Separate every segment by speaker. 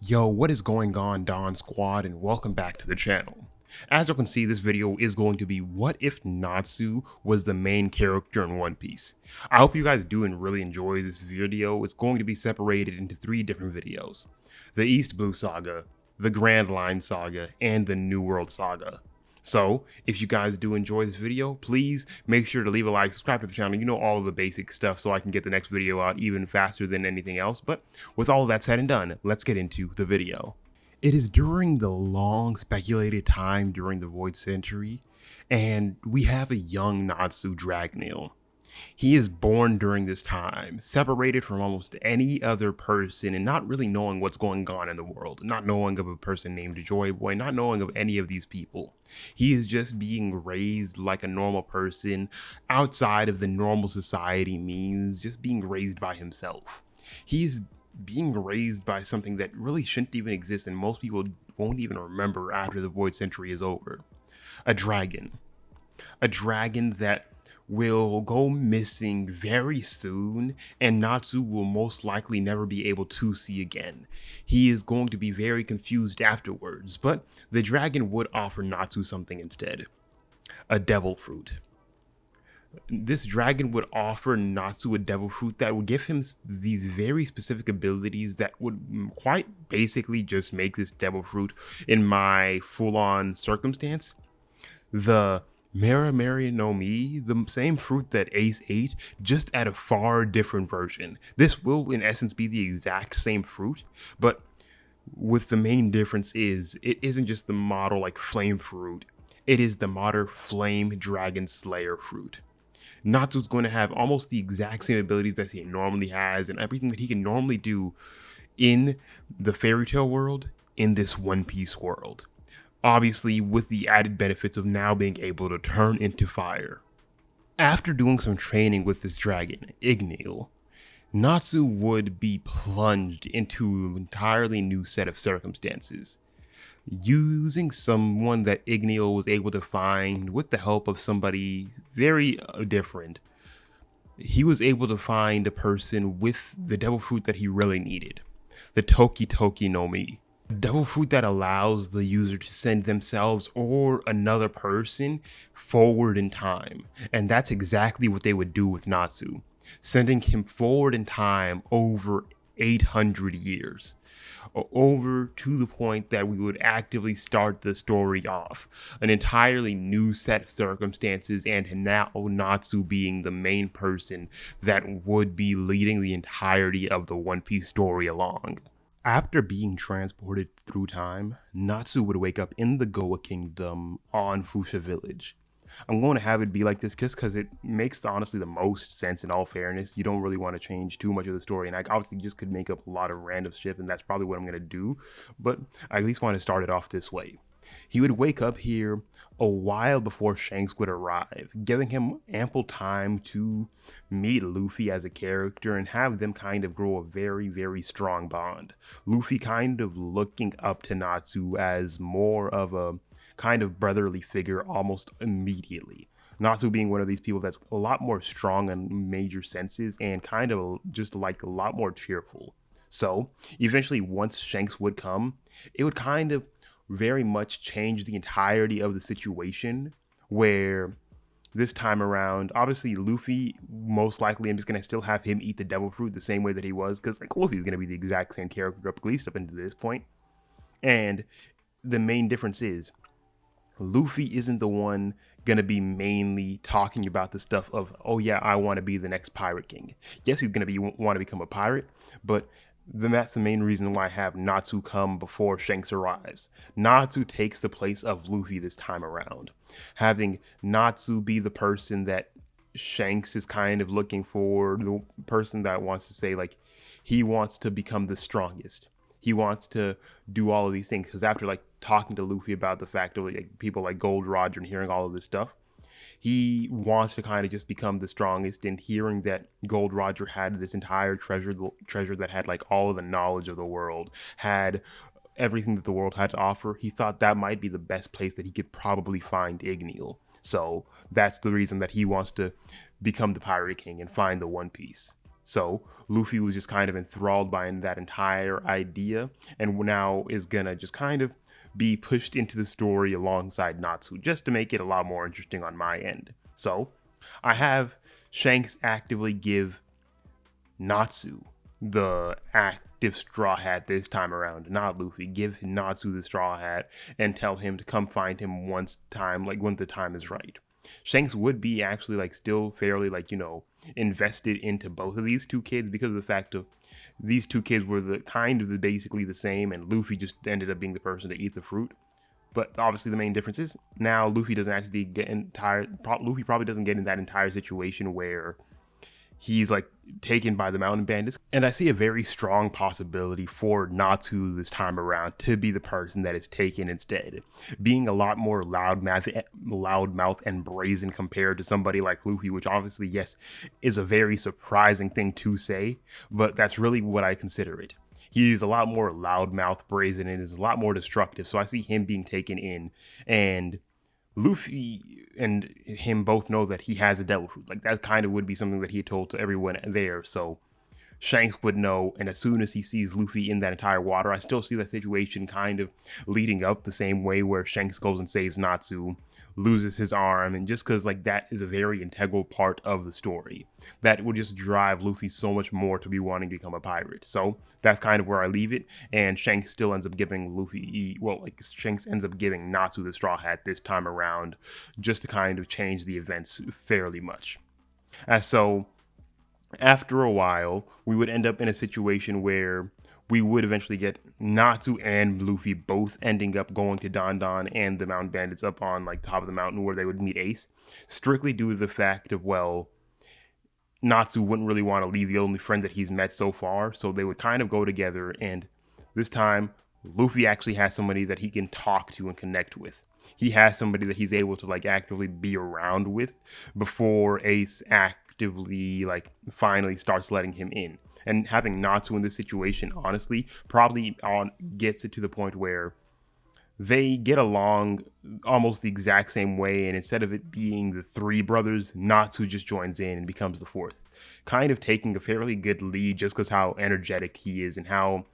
Speaker 1: Yo, what is going on, Don Squad, and welcome back to the channel. As you can see, this video is going to be what if Natsu was the main character in One Piece. I hope you guys do and really enjoy this video. It's going to be separated into 3 different videos: the East Blue Saga, the Grand Line Saga, and the New World Saga. So, if you guys do enjoy this video, please make sure to leave a like, subscribe to the channel, you know, all of the basic stuff so I can get the next video out even faster than anything else. But with all of that said and done, let's get into the video. It is during the long speculated time during the Void Century, and we have a young Natsu Dragneel. He is born during this time, separated from almost any other person and not really knowing what's going on in the world, not knowing of a person named Joy Boy, not knowing of any of these people. He is just being raised like a normal person outside of the normal society means, just being raised by himself. He's being raised by something that really shouldn't even exist and most people won't even remember after the Void Century is over. A dragon. A dragon that will go missing very soon and Natsu will most likely never be able to see again. He is going to be very confused afterwards, but the dragon would offer Natsu something instead. A devil fruit. This dragon would offer Natsu a devil fruit that would give him these very specific abilities that would quite basically just make this devil fruit, in my full-on circumstance, the Mera no Mi, the same fruit that Ace ate, just at a far different version. This will in essence be the exact same fruit, but with the main difference is it isn't just the model like flame fruit, it is the modern flame dragon slayer fruit. Natsu's going to have almost the exact same abilities that he normally has and everything that he can normally do in the fairy tale world in this One Piece world. Obviously with the added benefits of now being able to turn into fire. After doing some training with this dragon, Igneel, Natsu would be plunged into an entirely new set of circumstances. Using someone that Igneel was able to find with the help of somebody very different, he was able to find a person with the devil fruit that he really needed, the Toki no Mi. Devil fruit that allows the user to send themselves or another person forward in time. And that's exactly what they would do with Natsu, sending him forward in time over 800 years. Over to the point that we would actively start the story off. An entirely new set of circumstances, and now Natsu being the main person that would be leading the entirety of the One Piece story along. After being transported through time, Natsu would wake up in the Goa Kingdom on Fuchsia Village. I'm going to have it be like this just because it makes honestly the most sense in all fairness. You don't really want to change too much of the story, and I obviously just could make up a lot of random shit, and that's probably what I'm going to do, but I at least want to start it off this way. He would wake up here a while before Shanks would arrive, giving him ample time to meet Luffy as a character and have them kind of grow a very, very strong bond. Luffy kind of looking up to Natsu as more of a kind of brotherly figure almost immediately. Natsu being one of these people that's a lot more strong in major senses and kind of just like a lot more cheerful. So eventually once Shanks would come, it would kind of very much change the entirety of the situation, where this time around, obviously Luffy, most likely I'm just going to still have him eat the devil fruit the same way that he was, because like Luffy's going to be the exact same character at least up until this point. And the main difference is Luffy isn't the one going to be mainly talking about the stuff of, oh yeah, I want to be the next pirate king. Yes, he's going to want to become a pirate, but then that's the main reason why I have Natsu come before Shanks arrives. Natsu takes the place of Luffy this time around, having Natsu be the person that Shanks is kind of looking for, the person that wants to say like he wants to become the strongest. He wants to do all of these things because after like talking to Luffy about the fact of like people like Gold Roger and hearing all of this stuff, he wants to kind of just become the strongest, and hearing that Gold Roger had this entire treasure that had like all of the knowledge of the world, had everything that the world had to offer, he thought that might be the best place that he could probably find Igneel. So that's the reason that he wants to become the Pirate King and find the One Piece. So Luffy was just kind of enthralled by that entire idea, and now is gonna just kind of be pushed into the story alongside Natsu, just to make it a lot more interesting on my end. So I have Shanks actively give Natsu the active straw hat this time around, not Luffy. Give Natsu the straw hat and tell him to come find him when the time is right. Shanks would be actually like still fairly like, invested into both of these two kids because of the fact of these two kids were basically the same, and Luffy just ended up being the person to eat the fruit. But obviously the main difference is now Luffy doesn't actually Luffy probably doesn't get in that entire situation where he's like taken by the mountain bandits. And I see a very strong possibility for Natsu this time around to be the person that is taken instead, being a lot more loudmouth and brazen compared to somebody like Luffy, which obviously, yes, is a very surprising thing to say, but that's really what I consider it. He's a lot more loudmouth, brazen, and is a lot more destructive. So I see him being taken in, and Luffy and him both know that he has a devil fruit. Like that kind of would be something that he told to everyone there. So Shanks would know, and as soon as he sees Luffy in that entire water, I still see that situation kind of leading up the same way where Shanks goes and saves Natsu, loses his arm, and just because like that is a very integral part of the story that would just drive Luffy so much more to be wanting to become a pirate. So that's kind of where I leave it, and Shanks still ends up giving Shanks ends up giving Natsu the straw hat this time around, just to kind of change the events fairly much. So after a while, we would end up in a situation where we would eventually get Natsu and Luffy both ending up going to Don Don and the mountain bandits up on like top of the mountain where they would meet Ace, strictly due to the fact of, well, Natsu wouldn't really want to leave the only friend that he's met so far, so they would kind of go together, and this time Luffy actually has somebody that he can talk to and connect with. He has somebody that he's able to like actively be around with before Ace actively like finally starts letting him in. And having Natsu in this situation, honestly, probably gets it to the point where they get along almost the exact same way, and instead of it being the three brothers, Natsu just joins in and becomes the fourth, kind of taking a fairly good lead just because how energetic he is and how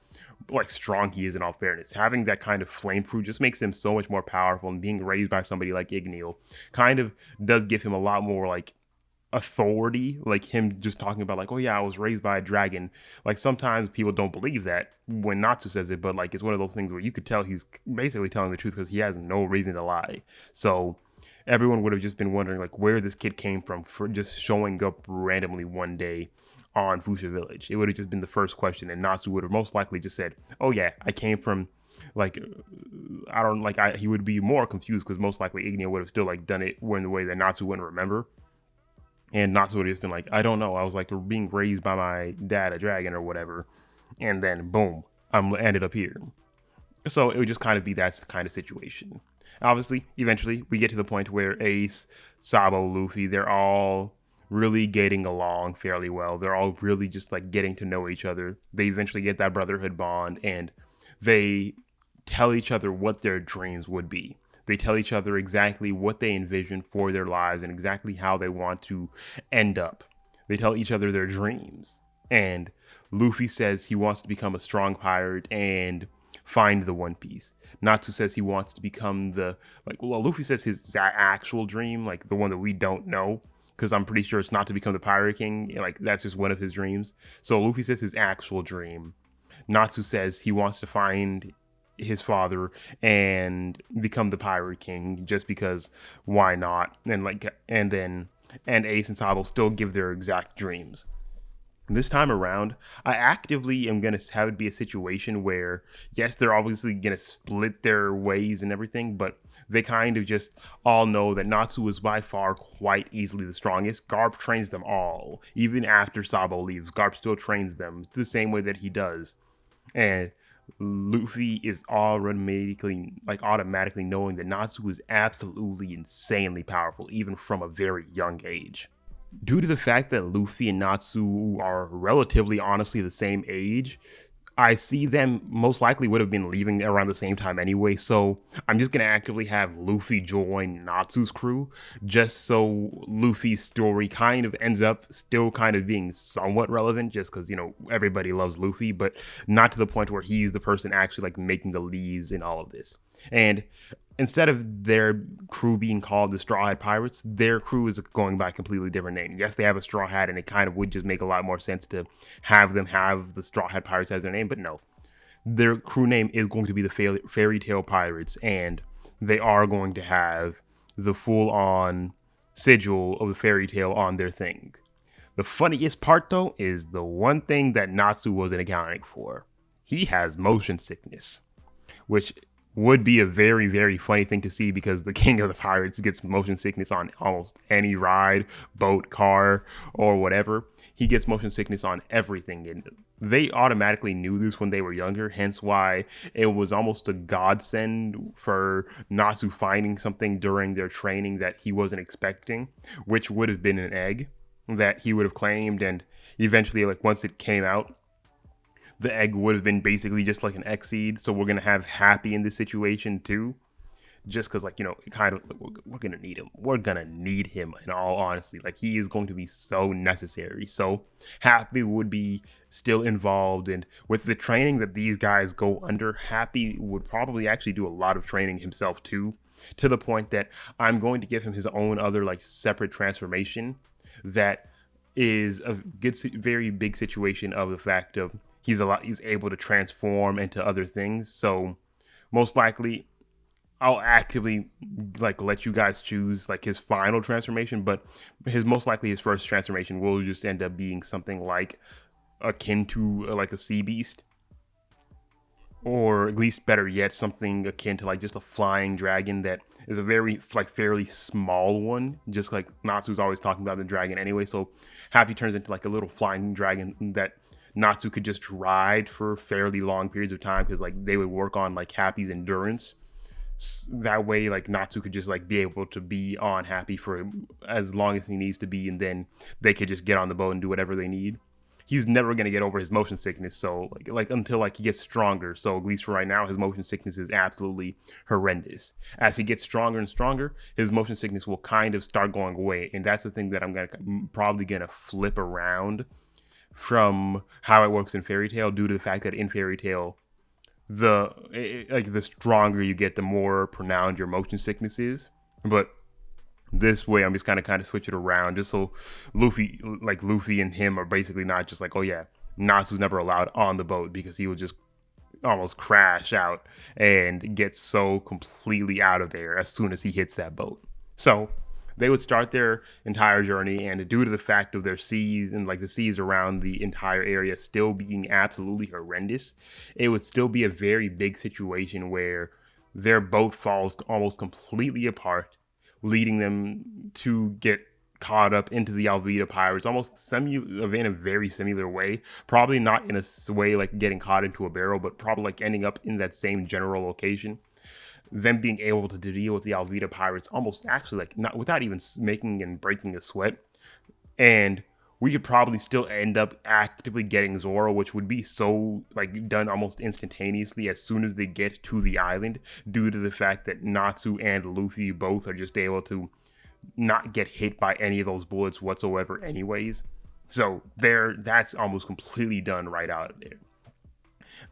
Speaker 1: like strong he is. In all fairness, having that kind of flame fruit just makes him so much more powerful, and being raised by somebody like Igneel kind of does give him a lot more like authority. Like him just talking about like, oh yeah, I was raised by a dragon. Like sometimes people don't believe that when Natsu says it, but like it's one of those things where you could tell he's basically telling the truth because he has no reason to lie. So everyone would have just been wondering like where this kid came from for just showing up randomly one day on Fuchsia Village. It would have just been the first question, and Natsu would have most likely just said, oh yeah, I came from like he would be more confused because most likely Igneel would have still like done it in the way that Natsu wouldn't remember. And Natsu would have just been like, I don't know. I was like being raised by my dad, a dragon or whatever. And then boom, I'm ended up here. So it would just kind of be that kind of situation. Obviously, eventually we get to the point where Ace, Sabo, Luffy, they're all really getting along fairly well. They're all really just like getting to know each other. They eventually get that brotherhood bond, and they tell each other what their dreams would be. They tell each other exactly what they envision for their lives and exactly how they want to end up. They tell each other their dreams. And Luffy says he wants to become a strong pirate and find the One Piece. Natsu says he wants to become Luffy says his actual dream, like the one that we don't know, because I'm pretty sure it's not to become the Pirate King. Like that's just one of his dreams. So Luffy says his actual dream. Natsu says he wants to find his father and become the Pirate King just because why not? And Ace and Sabo still give their exact dreams. This time around, I actively am going to have it be a situation where, yes, they're obviously going to split their ways and everything, but they kind of just all know that Natsu is by far quite easily the strongest. Garp trains them all. Even after Sabo leaves, Garp still trains them the same way that he does. And Luffy is automatically knowing that Natsu is absolutely insanely powerful, even from a very young age. Due to the fact that Luffy and Natsu are relatively honestly the same age, I see them most likely would have been leaving around the same time anyway, so I'm just gonna actively have Luffy join Natsu's crew, just so Luffy's story kind of ends up still kind of being somewhat relevant, just because, you know, everybody loves Luffy, but not to the point where he's the person actually like making the leads in all of this. And instead of their crew being called the Straw Hat Pirates, their crew is going by a completely different name. Yes, they have a straw hat, and it kind of would just make a lot more sense to have them have the Straw Hat Pirates as their name, but no. Their crew name is going to be the Fairy Tale Pirates, and they are going to have the full-on sigil of the fairy tale on their thing. The funniest part, though, is the one thing that Natsu wasn't accounting for. He has motion sickness, which would be a very, very funny thing to see because the king of the pirates gets motion sickness on almost any ride, boat, car, or whatever. He gets motion sickness on everything. And they automatically knew this when they were younger, hence why it was almost a godsend for Natsu finding something during their training that he wasn't expecting, which would have been an egg that he would have claimed. And eventually, like once it came out, the egg would have been basically just like an X-seed. So we're going to have Happy in this situation too. Just because, like, you know, it kind of, we're going to need him. We're going to need him in all honesty. Like, he is going to be so necessary. So Happy would be still involved. And with the training that these guys go under, Happy would probably actually do a lot of training himself too. To the point that I'm going to give him his own other, like, separate transformation that is a good, very big situation of the fact of he's able to transform into other things. So most likely I'll actively like let you guys choose like his final transformation, but his first transformation will just end up being something like akin to like a sea beast, or at least better yet, something akin to like just a flying dragon that is a very like fairly small one, just like Natsu's always talking about the dragon anyway. So Happy turns into like a little flying dragon that Natsu could just ride for fairly long periods of time, because like they would work on like Happy's endurance. That way, like Natsu could just like be able to be on Happy for as long as he needs to be, and then they could just get on the boat and do whatever they need. He's never gonna get over his motion sickness, so like until like he gets stronger. So at least for right now, his motion sickness is absolutely horrendous. As he gets stronger and stronger, his motion sickness will kind of start going away, and that's the thing that I'm probably gonna flip around from how it works in Fairy Tail, due to the fact that in Fairy Tail, the stronger you get, the more pronounced your motion sickness is. But this way, I'm just kind of switch it around, just so Luffy and him are basically not just like, oh yeah, Natsu's never allowed on the boat, because he would just almost crash out and get so completely out of there as soon as he hits that boat. So they would start their entire journey, and due to the fact of their seas and like the seas around the entire area still being absolutely horrendous, it would still be a very big situation where their boat falls almost completely apart, leading them to get caught up into the Alvida pirates, almost in a very similar way. Probably not in a way like getting caught into a barrel, but probably like ending up in that same general location. Them being able to deal with the Alvida pirates almost actually like not without even making and breaking a sweat. And we could probably still end up actively getting Zoro, which would be so like done almost instantaneously as soon as they get to the island, due to the fact that Natsu and Luffy both are just able to not get hit by any of those bullets whatsoever anyways. So that's almost completely done right out of there.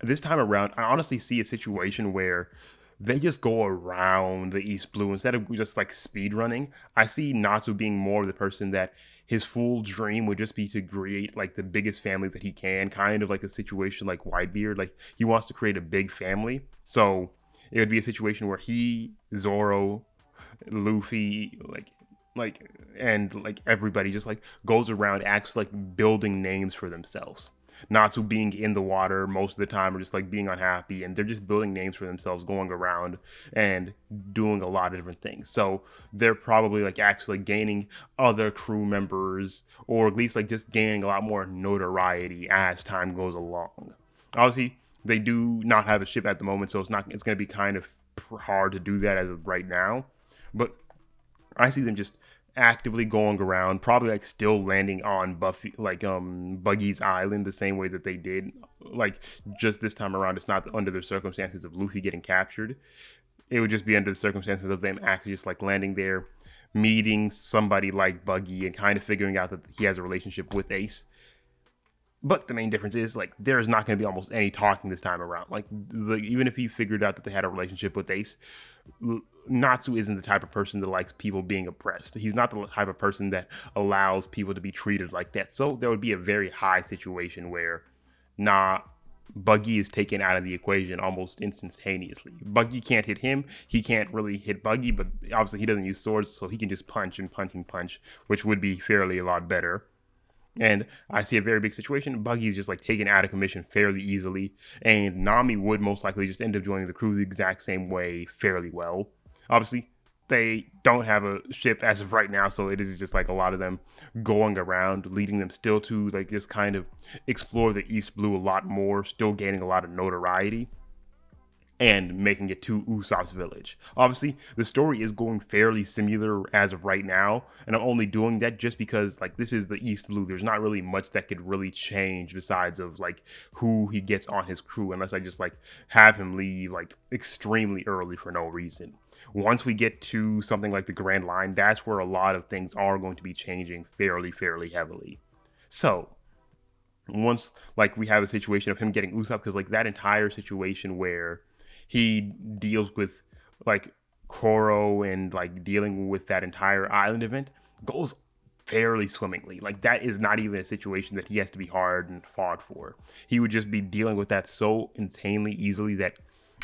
Speaker 1: This time around, I honestly see a situation where they just go around the East Blue instead of just like speed running. I see Natsu being more of the person that his full dream would just be to create like the biggest family that he can, kind of like a situation like Whitebeard. Like he wants to create a big family. So it would be a situation where he, Zoro, Luffy, and like everybody just like goes around, acts like building names for themselves. Natsu being in the water most of the time, or just like being unhappy, and they're just building names for themselves, going around and doing a lot of different things. So they're probably like actually gaining other crew members, or at least like just gaining a lot more notoriety as time goes along. Obviously, they do not have a ship at the moment, so it's going to be kind of hard to do that as of right now. But I see them just actively going around, probably like still landing on Buffy, like Buggy's island, the same way that they did. Like just this time around, it's not under the circumstances of Luffy getting captured. It would just be under the circumstances of them actually just like landing there, meeting somebody like Buggy, and kind of figuring out that he has a relationship with Ace. But the main difference is like there's not going to be almost any talking this time around. Like even if he figured out that they had a relationship with Ace, Natsu isn't the type of person that likes people being oppressed. He's not the type of person that allows people to be treated like that. So there would be a very high situation where, Buggy is taken out of the equation almost instantaneously. Buggy can't hit him. He can't really hit Buggy, but obviously he doesn't use swords, so he can just punch and punch and punch, which would be fairly a lot better. And I see a very big situation. Buggy is just like taken out of commission fairly easily. And Nami would most likely just end up joining the crew the exact same way fairly well. Obviously, they don't have a ship as of right now, so it is just like a lot of them going around, leading them still to like just kind of explore the East Blue a lot more, still gaining a lot of notoriety, and making it to Usopp's village. Obviously, the story is going fairly similar as of right now, and I'm only doing that just because like this is the East Blue. There's not really much that could really change besides of like who he gets on his crew, unless I just like have him leave like extremely early for no reason. Once we get to something like the Grand Line, that's where a lot of things are going to be changing fairly heavily. So once like we have a situation of him getting Usopp, because like that entire situation where he deals with like Koro and like dealing with that entire island event goes fairly swimmingly. Like that is not even a situation that he has to be hard and fought for. He would just be dealing with that so insanely easily that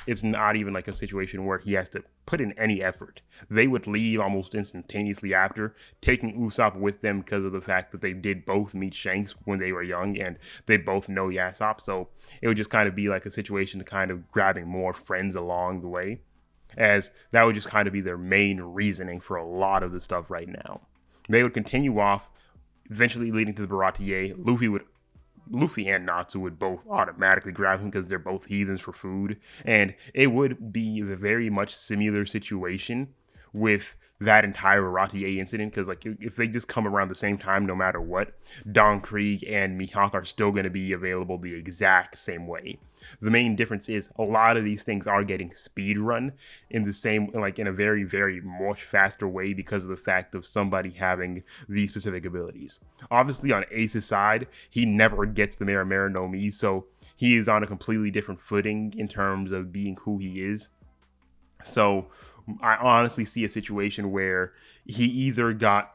Speaker 1: it's not even like a situation where he has to put in any effort. They would leave almost instantaneously after, taking Usopp with them because of the fact that they did both meet Shanks when they were young and they both know Yasopp. So it would just kind of be like a situation to kind of grabbing more friends along the way, as that would just kind of be their main reasoning for a lot of the stuff right now. They would continue off, eventually leading to the Baratier. Luffy and Natsu would both automatically grab him because they're both heathens for food. And it would be a very much similar situation with that entire Baratier incident, because like if they just come around the same time no matter what, Don Krieg and Mihawk are still going to be available the exact same way. The main difference is a lot of these things are getting speed run in the same, like in a very much faster way because of the fact of somebody having these specific abilities. Obviously on Ace's side, he never gets the Marimara no Mi, so he is on a completely different footing in terms of being who he is. So I honestly see a situation where he either got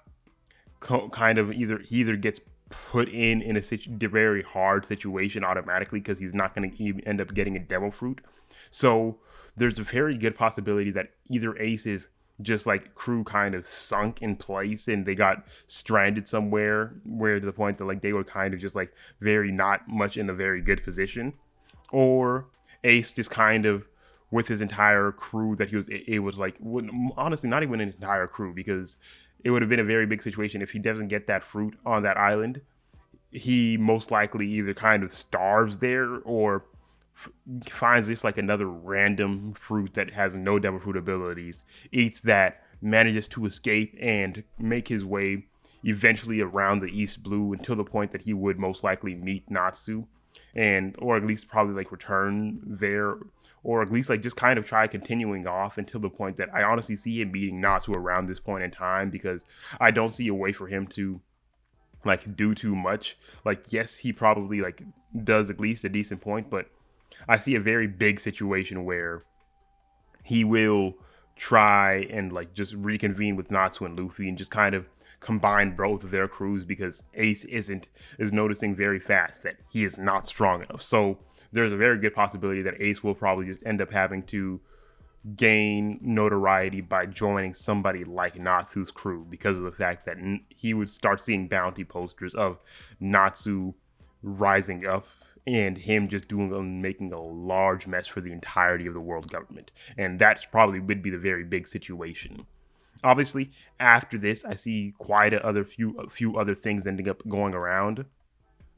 Speaker 1: he either gets put in a very hard situation automatically because he's not going to end up getting a devil fruit. So there's a very good possibility that either Ace's just like crew kind of sunk in place and they got stranded somewhere, where to the point that like they were kind of just like very not much in a very good position, or Ace just kind of with his entire crew that he was able to like, honestly not even an entire crew, because it would have been a very big situation if he doesn't get that fruit on that island. He most likely either kind of starves there or finds just like another random fruit that has no devil fruit abilities, eats that, manages to escape and make his way eventually around the East Blue until the point that he would most likely meet Natsu, and or at least probably like return there, or at least like just kind of try continuing off until the point that I honestly see him meeting Natsu around this point in time, because I don't see a way for him to like do too much. Like yes, he probably like does at least a decent point, but I see a very big situation where he will try and like just reconvene with Natsu and Luffy and just kind of combine both of their crews, because Ace is noticing very fast that he is not strong enough. So there's a very good possibility that Ace will probably just end up having to gain notoriety by joining somebody like Natsu's crew, because of the fact that he would start seeing bounty posters of Natsu rising up and him just making a large mess for the entirety of the world government. And that's probably would be the very big situation. Obviously, after this, I see quite a few other things ending up going around.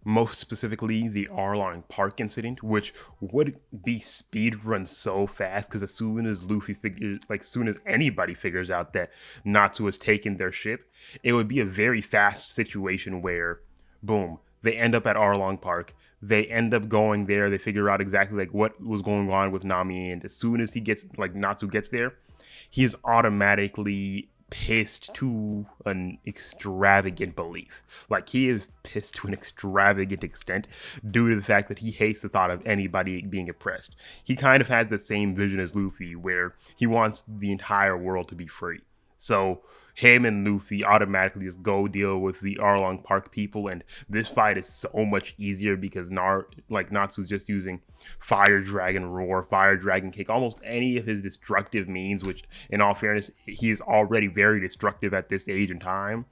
Speaker 1: most specifically the Arlong Park incident, which would be speedrun so fast because as soon as Luffy figures, like, soon as anybody figures out that Natsu has taken their ship, it would be a very fast situation where, boom, they end up at Arlong Park. They end up going there. They figure out exactly like what was going on with Nami, and as soon as he gets, like, Natsu gets there, he is automatically pissed to an extravagant belief. Like, he is pissed to an extravagant extent due to the fact that he hates the thought of anybody being oppressed. He kind of has the same vision as Luffy, where he wants the entire world to be free. So him and Luffy automatically just go deal with the Arlong Park people, and this fight is so much easier because Natsu's just using Fire Dragon Roar, Fire Dragon Kick, almost any of his destructive means, which in all fairness, he is already very destructive at this age and time.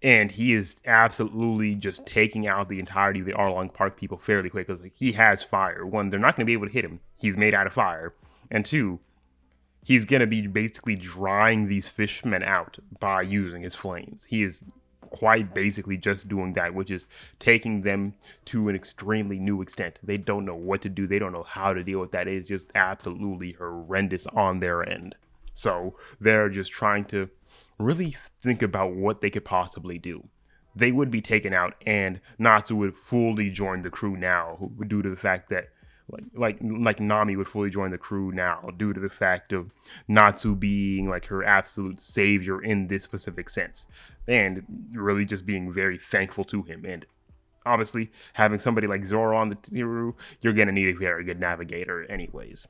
Speaker 1: And he is absolutely just taking out the entirety of the Arlong Park people fairly quick because, like, he has fire. One, they're not going to be able to hit him. He's made out of fire. And two, he's going to be basically drying these fishmen out by using his flames. He is quite basically just doing that, which is taking them to an extremely new extent. They don't know what to do. They don't know how to deal with that. It is just absolutely horrendous on their end. So they're just trying to really think about what they could possibly do. They would be taken out, and Natsu would fully join the crew now, due to the fact that like Nami would fully join the crew now due to the fact of Natsu being like her absolute savior in this specific sense, and really just being very thankful to him. And obviously, having somebody like Zoro on the crew, you're gonna need a very good navigator anyways.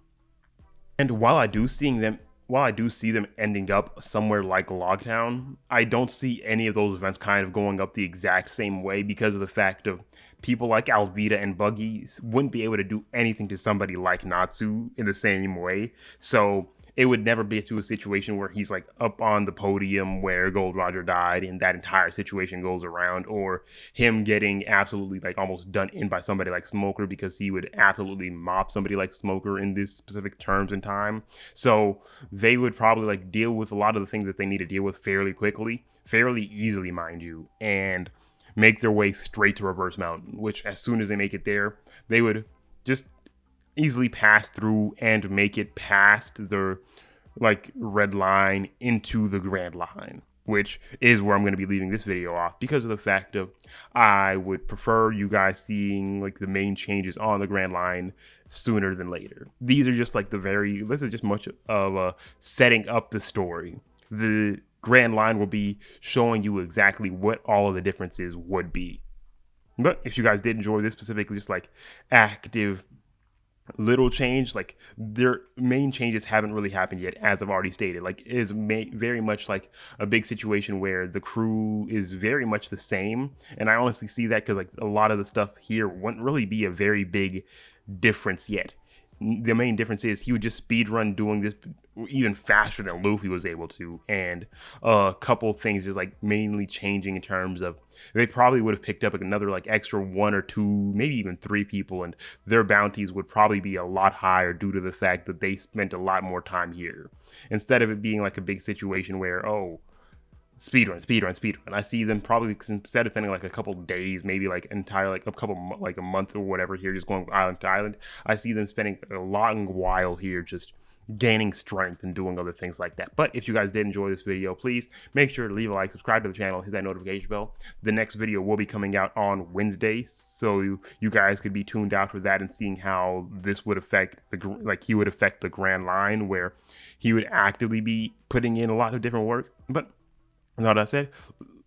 Speaker 1: And while I do see them ending up somewhere like Logtown, I don't see any of those events kind of going up the exact same way because of the fact of people like Alvida and Buggies wouldn't be able to do anything to somebody like Natsu in the same way. So it would never be to a situation where he's like up on the podium where Gold Roger died and that entire situation goes around, or him getting absolutely like almost done in by somebody like Smoker, because he would absolutely mop somebody like Smoker in this specific terms and time. So they would probably like deal with a lot of the things that they need to deal with fairly quickly, fairly easily, mind you, and make their way straight to Reverse Mountain, which as soon as they make it there, they would just easily pass through and make it past the like red line into the Grand Line, which is where I'm going to be leaving this video off because of the fact of I would prefer you guys seeing like the main changes on the Grand Line sooner than later. These are just like this is just much of setting up the story. The Grand Line will be showing you exactly what all of the differences would be. But if you guys did enjoy this specifically, just like active little change, like their main changes haven't really happened yet, as I've already stated. Like, it is very much like a big situation where the crew is very much the same, and I honestly see that because like a lot of the stuff here wouldn't really be a very big difference yet. The main difference is he would just speed run doing this even faster than Luffy was able to, and a couple things just like mainly changing in terms of they probably would have picked up another like extra 1 or 2, maybe even 3 people, and their bounties would probably be a lot higher due to the fact that they spent a lot more time here, instead of it being like a big situation where, oh, speedrun. I see them probably, instead of spending like a couple days, maybe like entire like a month or whatever here, just going island to island, I see them spending a long while here just gaining strength and doing other things like that. But if you guys did enjoy this video, please make sure to leave a like, subscribe to the channel, hit that notification bell. The next video will be coming out on Wednesday, so you guys could be tuned out for that and seeing how this would affect he would affect the Grand Line, where he would actively be putting in a lot of different work. But with all that said,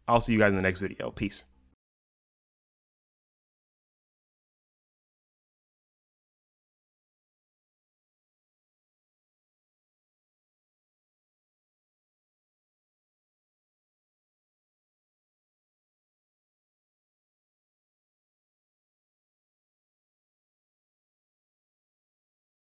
Speaker 1: I'll see you guys in the next video. Peace.